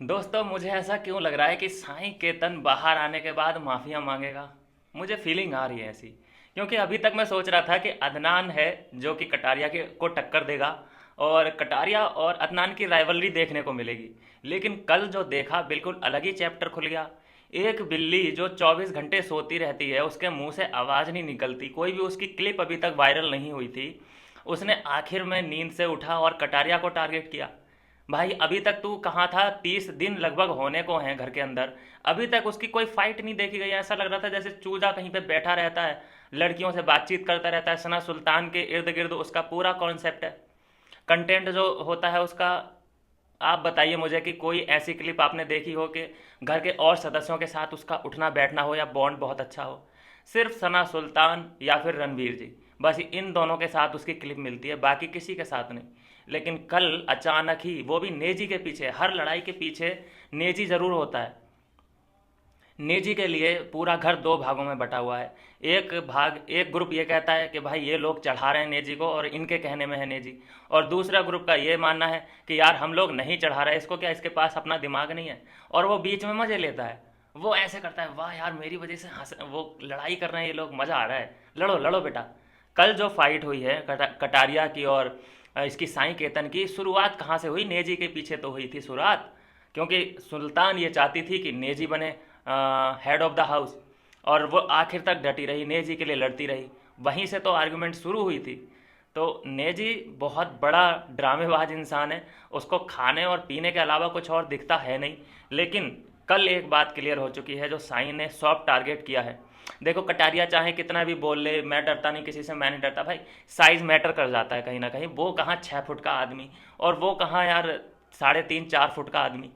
दोस्तों, मुझे ऐसा क्यों लग रहा है कि साईं केतन बाहर आने के बाद माफिया मांगेगा। मुझे फीलिंग आ रही है ऐसी। क्योंकि अभी तक मैं सोच रहा था कि अदनान है जो कि कटारिया के को टक्कर देगा और कटारिया और अदनान की राइवलरी देखने को मिलेगी। लेकिन कल जो देखा, बिल्कुल अलग ही चैप्टर खुल गया। एक बिल्ली जो 24 घंटे सोती रहती है, उसके मुंह से आवाज़ नहीं निकलती, कोई भी उसकी क्लिप अभी तक वायरल नहीं हुई थी, उसने आखिर में नींद से उठा और कटारिया को टारगेट किया। भाई, अभी तक तू कहाँ था? 30 दिन लगभग होने को हैं घर के अंदर। अभी तक उसकी कोई फाइट नहीं देखी गई। ऐसा लग रहा था जैसे चूजा कहीं पे बैठा रहता है, लड़कियों से बातचीत करता रहता है, सना सुल्तान के इर्द गिर्द उसका पूरा कॉन्सेप्ट है, कंटेंट जो होता है उसका। आप बताइए मुझे कि कोई ऐसी क्लिप आपने देखी हो कि घर के और सदस्यों के साथ उसका उठना बैठना हो या बॉन्ड बहुत अच्छा हो? सिर्फ सना सुल्तान या फिर रणवीर जी, बस इन दोनों के साथ उसकी क्लिप मिलती है, बाकी किसी के साथ नहीं। लेकिन कल अचानक ही, वो भी नेजी के पीछे, हर लड़ाई के पीछे नेजी ज़रूर होता है। नेजी के लिए पूरा घर दो भागों में बटा हुआ है। एक भाग, एक ग्रुप ये कहता है कि भाई ये लोग चढ़ा रहे हैं नेजी को और इनके कहने में है नेजी। और दूसरा ग्रुप का ये मानना है कि यार हम लोग नहीं चढ़ा रहे इसको, क्या इसके पास अपना दिमाग नहीं है? और वो बीच में मजे लेता है। वो ऐसे करता है, वाह यार मेरी वजह से हंस, वो लड़ाई कर रहे हैं ये लोग, मज़ा आ रहा है, लड़ो लड़ो बेटा। कल जो फाइट हुई है कटारिया की और इसकी साईं केतन की, शुरुआत कहाँ से हुई? नेजी के पीछे तो हुई थी शुरुआत। क्योंकि सुल्तान ये चाहती थी कि नेजी बने हेड ऑफ द हाउस, और वो आखिर तक डटी रही, नेजी के लिए लड़ती रही। वहीं से तो आर्गुमेंट शुरू हुई थी। तो नेजी बहुत बड़ा ड्रामेबाज इंसान है, उसको खाने और पीने के अलावा कुछ और दिखता है नहीं। लेकिन कल एक बात क्लियर हो चुकी है, जो साईं ने सॉफ्ट टारगेट किया है। देखो, कटारिया चाहे कितना भी बोल ले, मैं डरता नहीं किसी से, मैं नहीं डरता, भाई साइज मैटर कर जाता है कहीं ना कहीं। वो कहाँ 6 फुट का आदमी, और वो कहाँ यार 3.5 4 फुट का आदमी।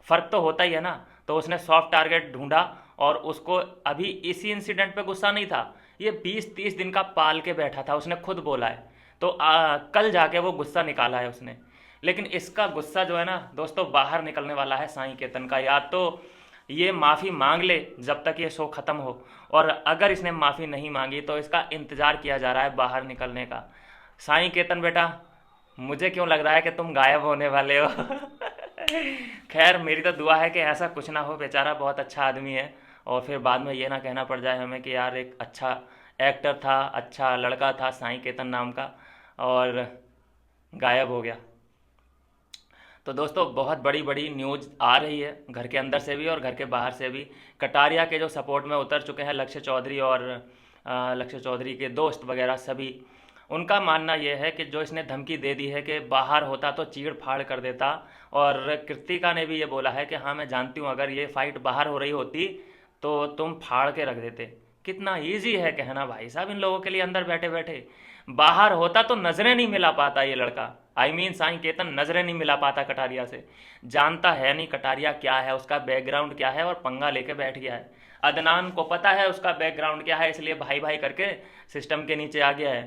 फ़र्क तो होता ही है ना। तो उसने सॉफ्ट टारगेट ढूंढा, और उसको अभी इसी इंसिडेंट पे गुस्सा नहीं था, ये 20 30 दिन का पाल के बैठा था, उसने खुद बोला है। तो कल जाके वो गुस्सा निकाला है उसने। लेकिन इसका गुस्सा जो है ना दोस्तों, बाहर निकलने वाला है साईं केतन का। या तो ये माफ़ी मांग ले जब तक ये शो ख़त्म हो, और अगर इसने माफ़ी नहीं मांगी तो इसका इंतज़ार किया जा रहा है बाहर निकलने का। साईं केतन बेटा, मुझे क्यों लग रहा है कि तुम गायब होने वाले हो। खैर, मेरी तो दुआ है कि ऐसा कुछ ना हो, बेचारा बहुत अच्छा आदमी है। और फिर बाद में ये ना कहना पड़ जाए हमें कि यार एक अच्छा एक्टर था, अच्छा लड़का था साईं केतन नाम का, और गायब हो गया। तो दोस्तों, बहुत बड़ी बड़ी न्यूज़ आ रही है, घर के अंदर से भी और घर के बाहर से भी। कटारिया के जो सपोर्ट में उतर चुके हैं लक्ष्य चौधरी, और लक्ष्य चौधरी के दोस्त वगैरह सभी, उनका मानना यह है कि जो इसने धमकी दे दी है कि बाहर होता तो चीड़ फाड़ कर देता। और कृतिका ने भी ये बोला है कि हाँ मैं जानती हूँ, अगर ये फाइट बाहर हो रही होती तो तुम फाड़ के रख देते। कितना इजी है कहना भाई साहब इन लोगों के लिए, अंदर बैठे बैठे। बाहर होता तो नजरें नहीं मिला पाता ये लड़का। आई मीन साईं केतन नजरें नहीं मिला पाता कटारिया से। जानता है नहीं कटारिया क्या है, उसका बैकग्राउंड क्या है, और पंगा लेके बैठ गया है। अदनान को पता है उसका बैकग्राउंड क्या है, इसलिए भाई भाई करके सिस्टम के नीचे आ गया है।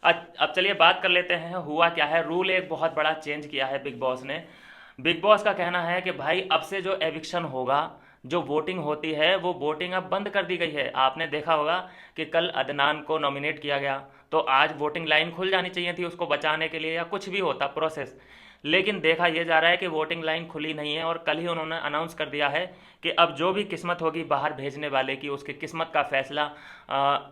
अब चलिए बात कर लेते हैं हुआ क्या है। रूल एक बहुत बड़ा चेंज किया है बिग बॉस ने। बिग बॉस का कहना है कि भाई अब से जो एविक्शन होगा, जो वोटिंग होती है, वो वोटिंग अब बंद कर दी गई है। आपने देखा होगा कि कल अदनान को नॉमिनेट किया गया, तो आज वोटिंग लाइन खुल जानी चाहिए थी उसको बचाने के लिए, या कुछ भी होता प्रोसेस। लेकिन देखा यह जा रहा है कि वोटिंग लाइन खुली नहीं है, और कल ही उन्होंने अनाउंस कर दिया है कि अब जो भी किस्मत होगी बाहर भेजने वाले की, उसकी किस्मत का फैसला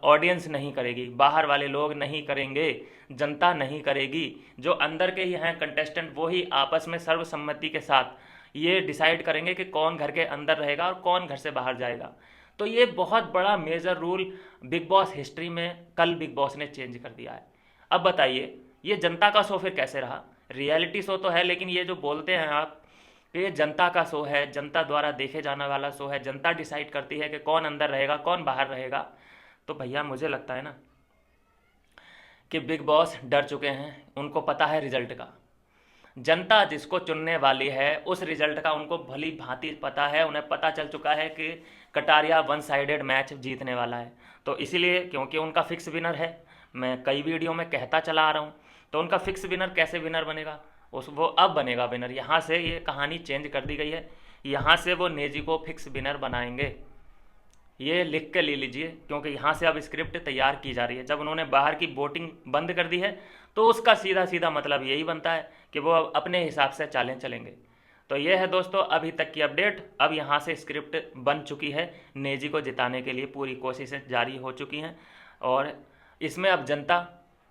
ऑडियंस नहीं करेगी, बाहर वाले लोग नहीं करेंगे, जनता नहीं करेगी। जो अंदर के ही हैं कंटेस्टेंट, वो ही आपस में सर्वसम्मति के साथ ये डिसाइड करेंगे कि कौन घर के अंदर रहेगा और कौन घर से बाहर जाएगा। तो ये बहुत बड़ा major rule Bigg boss history में कल बिग बॉस ने चेंज कर दिया है। अब बताइए, ये जनता का शो फिर कैसे रहा? रियलिटी शो तो है, लेकिन ये जो बोलते हैं आप कि ये जनता का शो है, जनता द्वारा देखे जाने वाला शो है, जनता डिसाइड करती है कि कौन अंदर रहेगा कौन बाहर रहेगा। तो भैया मुझे लगता है ना कि बिग बॉस डर चुके हैं, उनको पता है रिजल्ट का। जनता जिसको चुनने वाली है उस रिजल्ट का उनको भली भांति पता है। उन्हें पता चल चुका है कि कटारिया वन साइडेड मैच जीतने वाला है। तो इसीलिए, क्योंकि उनका फिक्स विनर है, मैं कई वीडियो में कहता चला आ रहा हूँ, तो उनका फिक्स विनर कैसे विनर बनेगा? उस वो अब बनेगा विनर। यहाँ से ये कहानी चेंज कर दी गई है, यहाँ से वो नेजी को फिक्स विनर बनाएंगे। ये लिख के ले लीजिए, क्योंकि यहाँ से अब स्क्रिप्ट तैयार की जा रही है। जब उन्होंने बाहर की वोटिंग बंद कर दी है, तो उसका सीधा सीधा मतलब यही बनता है कि वो अब अपने हिसाब से चालें चलेंगे। तो ये है दोस्तों अभी तक की अपडेट। अब यहाँ से स्क्रिप्ट बन चुकी है, नेजी को जिताने के लिए पूरी कोशिशें जारी हो चुकी हैं और इसमें अब जनता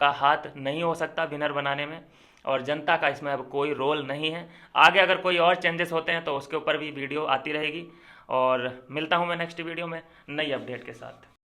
का हाथ नहीं हो सकता विनर बनाने में, और जनता का इसमें अब कोई रोल नहीं है। आगे अगर कोई और चेंजेस होते हैं तो उसके ऊपर भी वीडियो आती रहेगी, और मिलता हूँ मैं नेक्स्ट वीडियो में नई अपडेट के साथ।